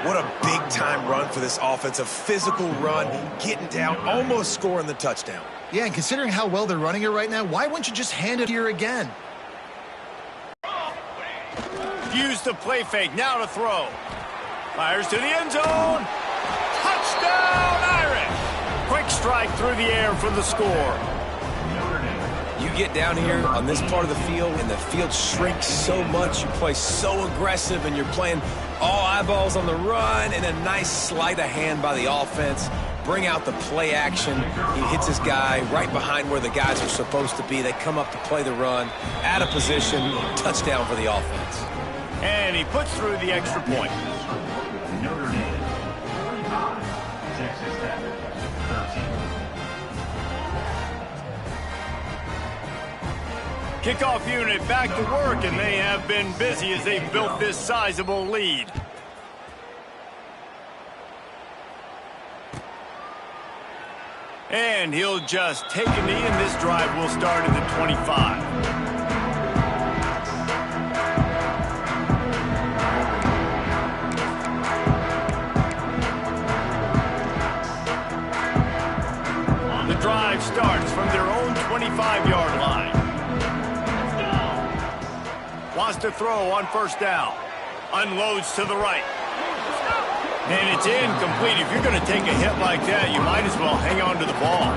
What a big-time run for this offense. A physical run, getting down, almost scoring the touchdown.
Yeah, and considering how well they're running it right now, why wouldn't you just hand it here again?
Use the play fake, now to throw. Fires to the end zone. Touchdown, Irish! Quick strike through the air for the score.
You get down here on this part of the field, and the field shrinks so much. You play so aggressive, and you're playing all eyeballs on the run, and a nice sleight of hand by the offense. bring out the play action. He hits his guy right behind where the guys are supposed to be. They come up to play the run, out of position, touchdown for the offense.
And he puts through the extra point.
Notre Dame, 45. Texas Tech, 13.
Kickoff unit back to work, and they have been busy as they built this sizable lead. And he'll just take a knee, and this drive will start at the 25. The drive starts from their own 25-yard line. Wants to throw on first down. Unloads to the right. And it's incomplete. If you're going to take a hit like that, you might as well hang on to the ball.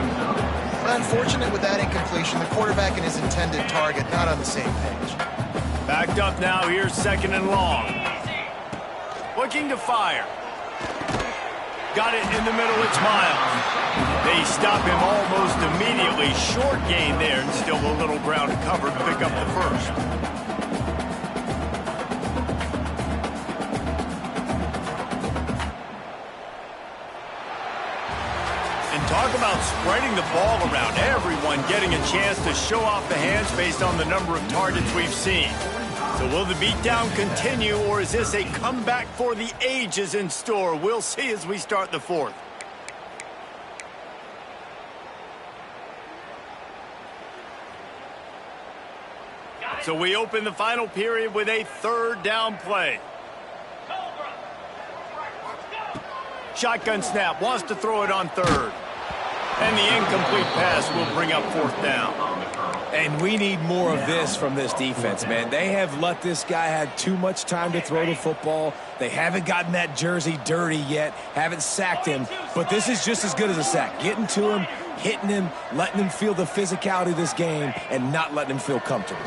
Unfortunate with that incompletion. The quarterback and his intended target not on the same page.
Backed up now. Here's second and long. Looking to fire. Got it in the middle. It's Miles. They stop him almost immediately. Short gain there, and still a little ground to cover to pick up the first. Talk about spreading the ball around. Everyone getting a chance to show off the hands based on the number of targets we've seen. So will the beatdown continue, or is this a comeback for the ages in store? We'll see as we start the fourth. So we open the final period with a third down play. Shotgun snap, wants to throw it on third. And the incomplete pass will bring up fourth down.
And we need more of this from this defense, man. They have let this guy have too much time to throw the football. They haven't gotten that jersey dirty yet, haven't sacked him. But this is just as good as a sack. Getting to him, hitting him, letting him feel the physicality of this game, and not letting him feel comfortable.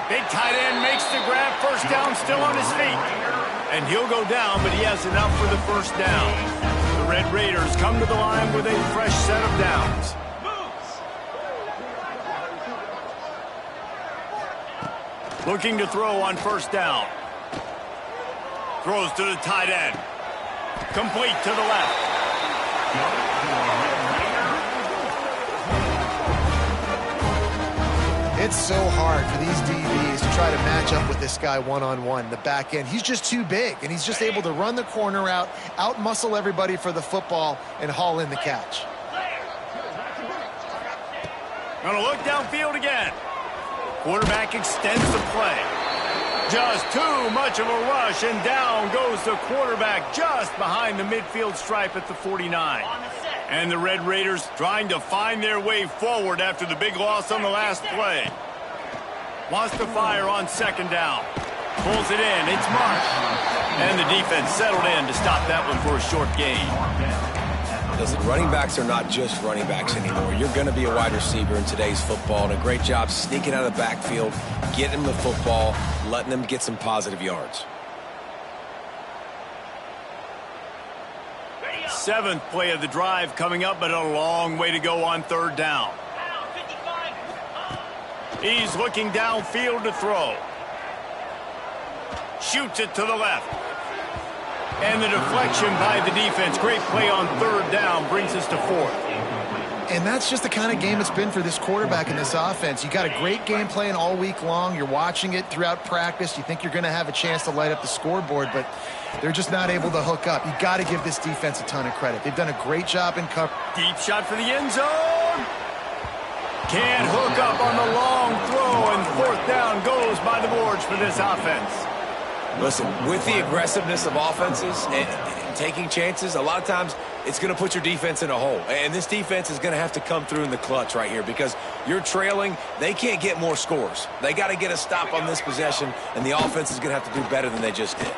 Big tight end makes the grab. First down, still on his feet. And he'll go down, but he has enough for the first down. The Red Raiders come to the line with a fresh set of downs. Looking to throw on first down. Throws to the tight end. Complete to the left.
It's so hard for these DBs to try to match up with this guy one-on-one, the back end. He's just too big, and he's just able to run the corner out-muscle everybody for the football, and haul in the catch.
Gonna look downfield again. Quarterback extends the play. Just too much of a rush, and down goes the quarterback just behind the midfield stripe at the 49. And the Red Raiders trying to find their way forward after the big loss on the last play. Wants to fire on second down. Pulls it in. It's Marsh. And the defense settled in to stop that one for a short gain.
Listen, running backs are not just running backs anymore. You're going to be a wide receiver in today's football, and a great job sneaking out of the backfield, getting him the football, letting him get some positive yards.
Seventh play of the drive coming up, but a long way to go on third down. He's looking downfield to throw. Shoots it to the left. And the deflection by the defense. Great play on third down brings us to fourth.
And that's just the kind of game it's been for this quarterback in this offense. You got a great game plan all week long. You're watching it throughout practice. You think you're going to have a chance to light up the scoreboard, but they're just not able to hook up. You got to give this defense a ton of credit. They've done a great job in cover.
Deep shot for the end zone. Can't hook up on the long throw, and fourth down goes by the boards for this offense.
Listen, with the aggressiveness of offenses and taking chances, a lot of times it's going to put your defense in a hole. And this defense is going to have to come through in the clutch right here because you're trailing. They can't get more scores. They got to get a stop on this possession, and the offense is going to have to do better than they just did.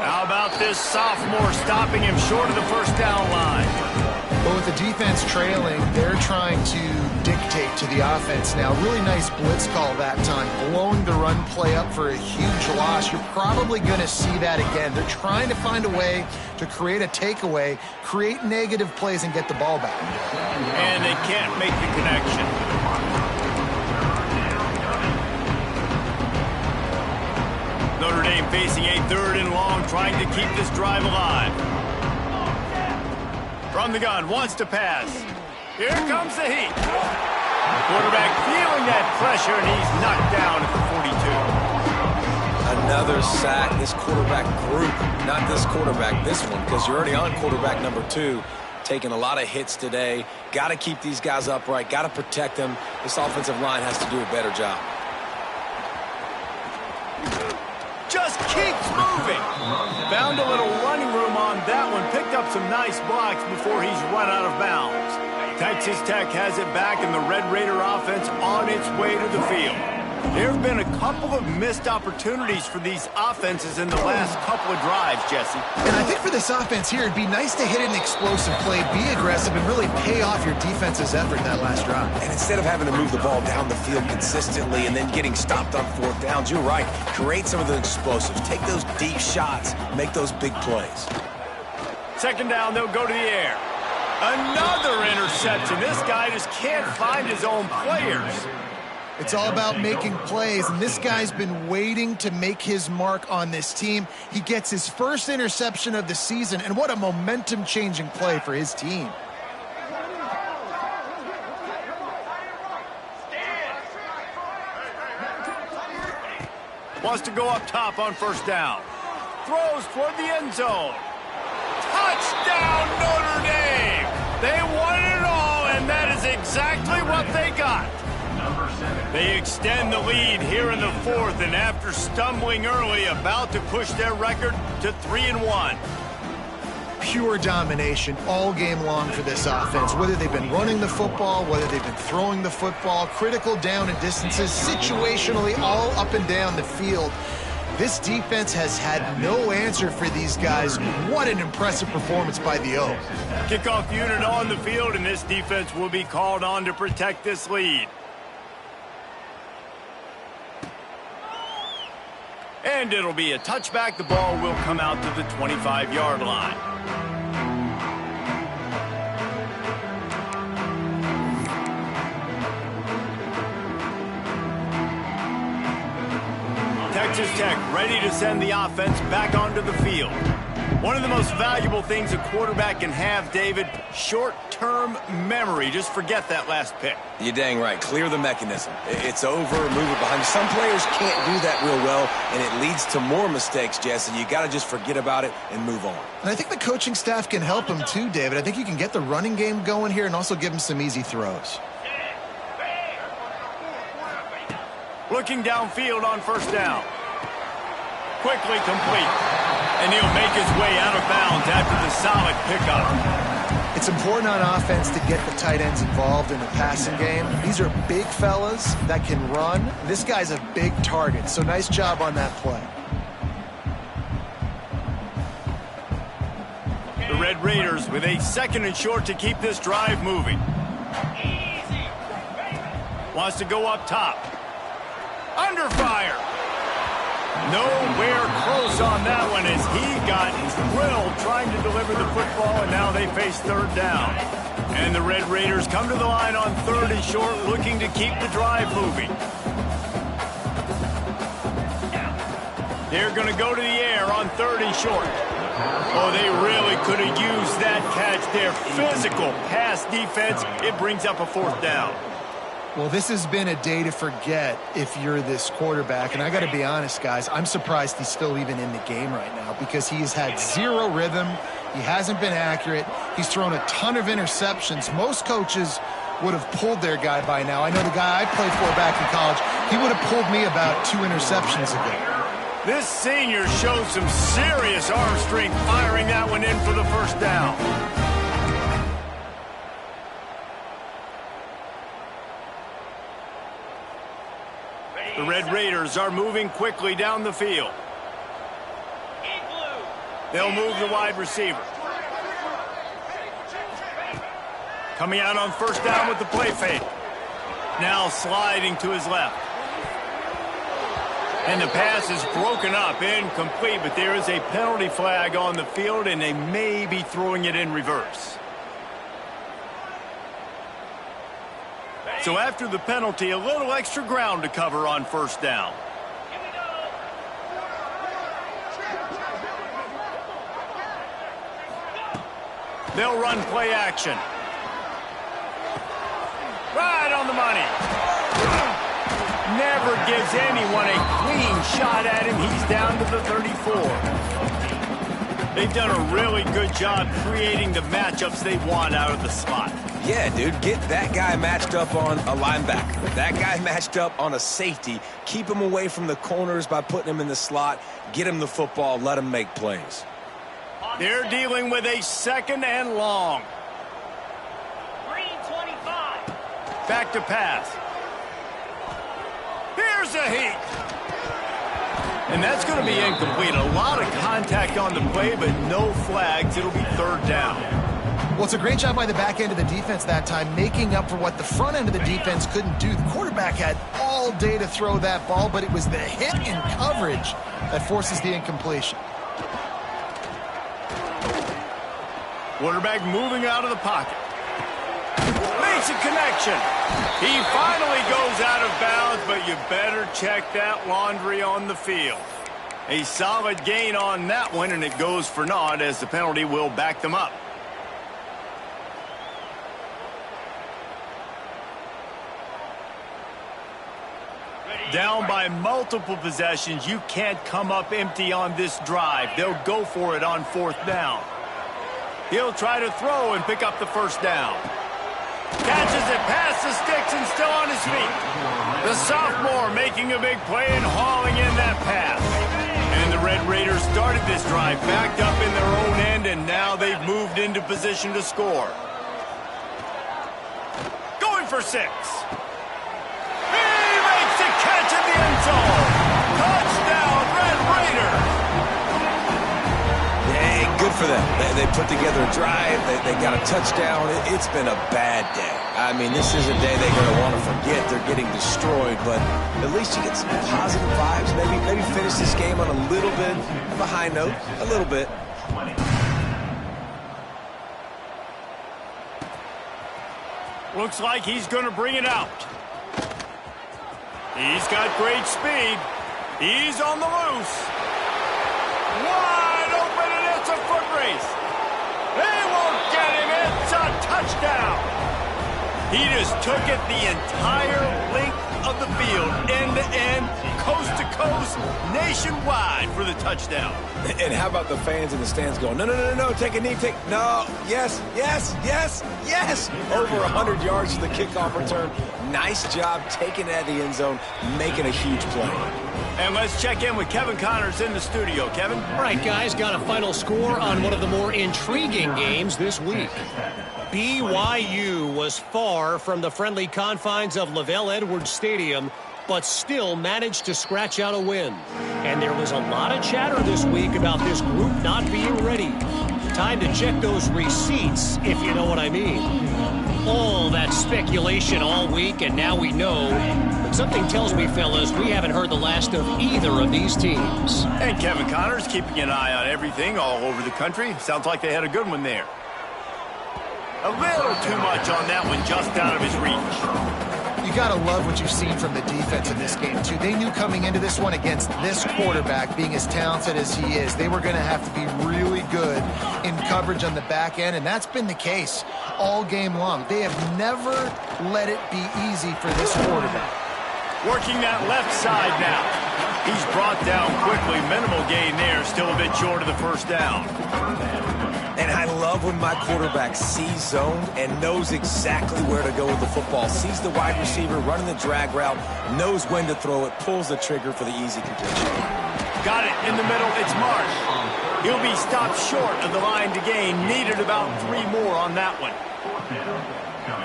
How about this sophomore stopping him short of the first down line?
But with the defense trailing, they're trying to dictate to the offense now. Really nice blitz call that time, blowing the run play up for a huge loss. You're probably going to see that again. They're trying to find a way to create a takeaway, create negative plays, and get the ball back.
And they can't make the connection. Notre Dame facing a 3rd and long, trying to keep this drive alive. From the gun, wants to pass. Here comes the heat. The quarterback feeling that pressure, and he's knocked down at the 42.
Another sack. This quarterback group, not this quarterback, this one, because you're already on quarterback number 2. Taking a lot of hits today. Got to keep these guys upright. Got to protect them. This offensive line has to do a better job.
Just keeps moving. Found a little running room on that one. Picked up some nice blocks before he's run out of bounds. Texas Tech has it back, and the Red Raider offense on its way to the field. There have been a couple of missed opportunities for these offenses in the last couple of drives, Jesse.
And I think for this offense here, it'd be nice to hit an explosive play, be aggressive, and really pay off your defense's effort that last drive.
And instead of having to move the ball down the field consistently and then getting stopped on 4th downs, you're right. Create some of the explosives. Take those deep shots. Make those big plays.
2nd down, they'll go to the air. Another interception. This guy just can't find his own players.
It's all about making plays, and this guy's been waiting to make his mark on this team. He gets his first interception of the season, and what a momentum-changing play for his team.
Wants to go up top on 1st down. Throws toward the end zone. Touchdown, Notre Dame! They won it all, and that is exactly what they got. They extend the lead here in the 4th, and after stumbling early, about to push their record to 3-1.
Pure domination all game long for this offense. Whether they've been running the football, whether they've been throwing the football, critical down and distances, situationally all up and down the field. This defense has had no answer for these guys. What an impressive performance by the O.
Kickoff unit on the field, and this defense will be called on to protect this lead. And it'll be a touchback. The ball will come out to the 25-yard line. Texas Tech ready to send the offense back onto the field. One of the most valuable things a quarterback can have, David, short-term memory. Just forget that last pick.
You're dang right. Clear the mechanism. It's over, move it behind you. Some players can't do that real well, and it leads to more mistakes, Jesse. You got to just forget about it and move on.
And I think the coaching staff can help him too, David. I think you can get the running game going here and also give him some easy throws.
Looking downfield on 1st down. Quickly complete. And he'll make his way out of bounds after the solid pickup.
It's important on offense to get the tight ends involved in the passing game. These are big fellas that can run. This guy's a big target, so nice job on that play.
The Red Raiders with a 2nd and short to keep this drive moving. Wants to go up top. Under fire. Nowhere close on that one as he got drilled trying to deliver the football, and now they face 3rd down. And the Red Raiders come to the line on 3rd and short, looking to keep the drive moving. They're going to go to the air on 3rd and short. Oh, they really could have used that catch there. Physical pass defense. It brings up a 4th down.
Well, this has been a day to forget if you're this quarterback. And I got to be honest, guys, I'm surprised he's still even in the game right now because he's had zero rhythm. He hasn't been accurate. He's thrown a ton of interceptions. Most coaches would have pulled their guy by now. I know the guy I played for back in college, he would have pulled me about 2 interceptions ago.
This senior showed some serious arm strength firing that one in for the 1st down. The Red Raiders are moving quickly down the field. They'll move the wide receiver. Coming out on first down with the play fake. Now sliding to his left. And the pass is broken up, incomplete, but there is a penalty flag on the field, and they may be throwing it in reverse. So after the penalty, a little extra ground to cover on first down. They'll run play action. Right on the money. Never gives anyone a clean shot at him. He's down to the 34. They've done a really good job creating the matchups they want out of the slot.
Yeah, dude, get that guy matched up on a linebacker. That guy matched up on a safety. Keep him away from the corners by putting him in the slot. Get him the football. Let him make plays.
They're dealing with a second and long.
Green 25.
Back to pass. Here's a heat. And that's going to be incomplete. A lot of contact on the play, but no flags. It'll be third down.
Well, it's a great job by the back end of the defense that time, making up for what the front end of the defense couldn't do. The quarterback had all day to throw that ball, but it was the hit in coverage that forces the incompletion.
Quarterback moving out of the pocket. Makes a connection. He finally goes out of bounds, but you better check that laundry on the field. A solid gain on that one, and it goes for naught as the penalty will back them up. Down by multiple possessions, you can't come up empty on this drive. They'll go for it on fourth down. He'll try to throw and pick up the first down. Catches it past the sticks and still on his feet. The sophomore making a big play and hauling in that pass. And the Red Raiders started this drive backed up in their own end, and now they've moved into position to score. Going for 6. Catch in the end zone. Touchdown, Red Raiders.
Hey, good for them. They put together a drive. They got a touchdown. It's been a bad day. I mean, this is a day they're going to want to forget. They're getting destroyed, but at least you get some positive vibes. Maybe finish this game on a little bit of a high note. A little bit.
Looks like he's going to bring it out. He's got great speed. He's on the loose. Wide open, and it's a foot race. They won't get him. It's a touchdown. He just took it the entire length of the field, end to end, coast to coast, nationwide for the touchdown.
And how about the fans in the stands going, no, no, no, no, take a knee, no, yes, yes, yes, yes. Over 100 yards to the kickoff return. Nice job taking it out of the end zone, making a huge play.
And let's check in with Kevin Connors in the studio. Kevin?
All right, guys, got a final score on one of the more intriguing games this week. BYU was far from the friendly confines of LaVell Edwards Stadium, but still managed to scratch out a win. And there was a lot of chatter this week about this group not being ready. Time to check those receipts, if you know what I mean. All that speculation all week, and now we know. But something tells me, fellas, we haven't heard the last of either of these teams.
And Kevin Connors keeping an eye on everything all over the country. Sounds like they had a good one there. A little too much on that one, just out of his reach.
You got to love what you've seen from the defense in this game, too. They knew coming into this one against this quarterback, being as talented as he is, they were going to have to be really good in coverage on the back end, and that's been the case all game long. They have never let it be easy for this quarterback.
Working that left side now. He's brought down quickly. Minimal gain there, still a bit short of the first down.
And I love when my quarterback sees zoned and knows exactly where to go with the football. Sees the wide receiver running the drag route, knows when to throw it, pulls the trigger for the easy completion.
Got it in the middle. It's Marsh. He'll be stopped short of the line to gain. Needed about 3 more on that one.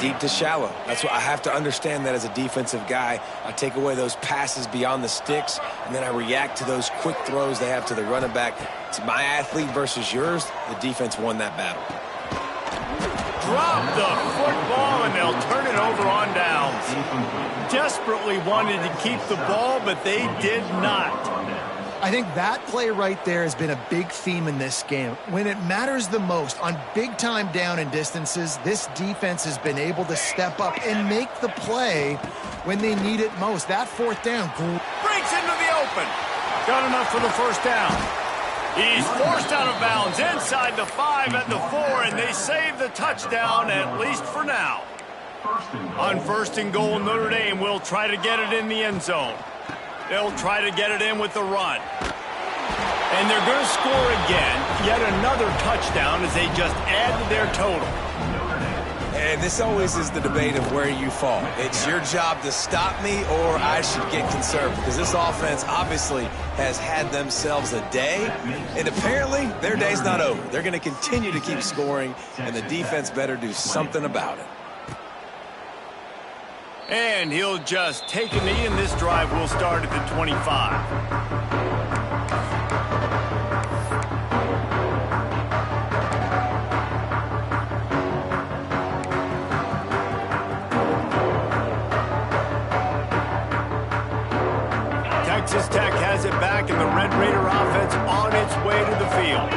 Deep to shallow. That's what I have to understand that as a defensive guy. I take away those passes beyond the sticks, and then I react to those quick throws they have to the running back. It's my athlete versus yours. The defense won that battle.
Drop the football. desperately wanted to keep the ball, but they did not.
I think that play right there has been a big theme in this game. When it matters the most, on big-time down and distances, this defense has been able to step up and make the play when they need it most. That fourth down.
Breaks into the open. Got enough for the first down. He's forced out of bounds inside the 5 at the 4, and they save the touchdown, at least for now. On first and goal, Notre Dame will try to get it in the end zone. They'll try to get it in with the run. And they're going to score again. Yet another touchdown as they just add to their total.
And this always is the debate of where you fall. It's your job to stop me, or I should get conservative, because this offense obviously has had themselves a day, and apparently their day's not over. They're going to continue to keep scoring, and the defense better do something about it.
And he'll just take a knee, and this drive will start at the 25. Texas Tech has it back, and the Red Raider offense on its way to the field.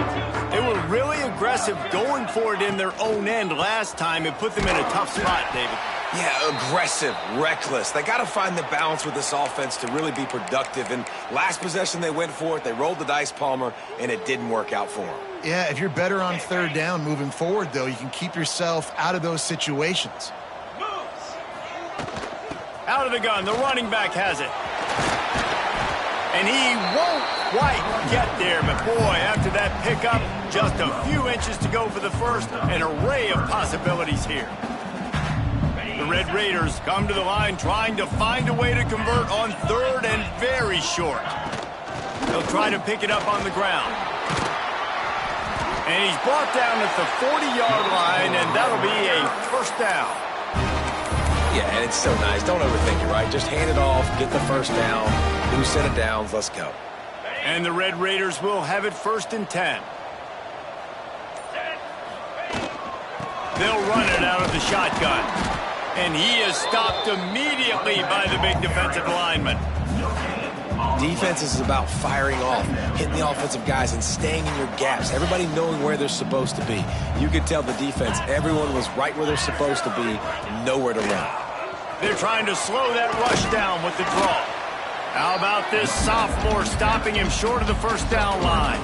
They were really aggressive going for it in their own end last time. It put them in a tough spot, David.
Yeah, aggressive, reckless. They got to find the balance with this offense to really be productive. And last possession, they went for it. They rolled the dice, Palmer, and it didn't work out for them.
Yeah, if you're better on third down moving forward, though, you can keep yourself out of those situations.
Out of the gun, the running back has it. And he won't quite get there, but boy, after that pickup, just a few inches to go for the first. An array of possibilities here. The Red Raiders come to the line trying to find a way to convert on third and very short. They'll try to pick it up on the ground. And he's brought down at the 40-yard line, and that'll be a first down.
Yeah, and it's so nice. Don't overthink it, right? Just hand it off, get the first down, new set of downs, let's go.
And the Red Raiders will have it first and 10. They'll run it out of the shotgun. And he is stopped immediately by the big defensive lineman.
Defense is about firing off, hitting the offensive guys and staying in your gaps. Everybody knowing where they're supposed to be. You could tell the defense, everyone was right where they're supposed to be, nowhere to run.
They're trying to slow that rush down with the draw. How about this sophomore stopping him short of the first down line?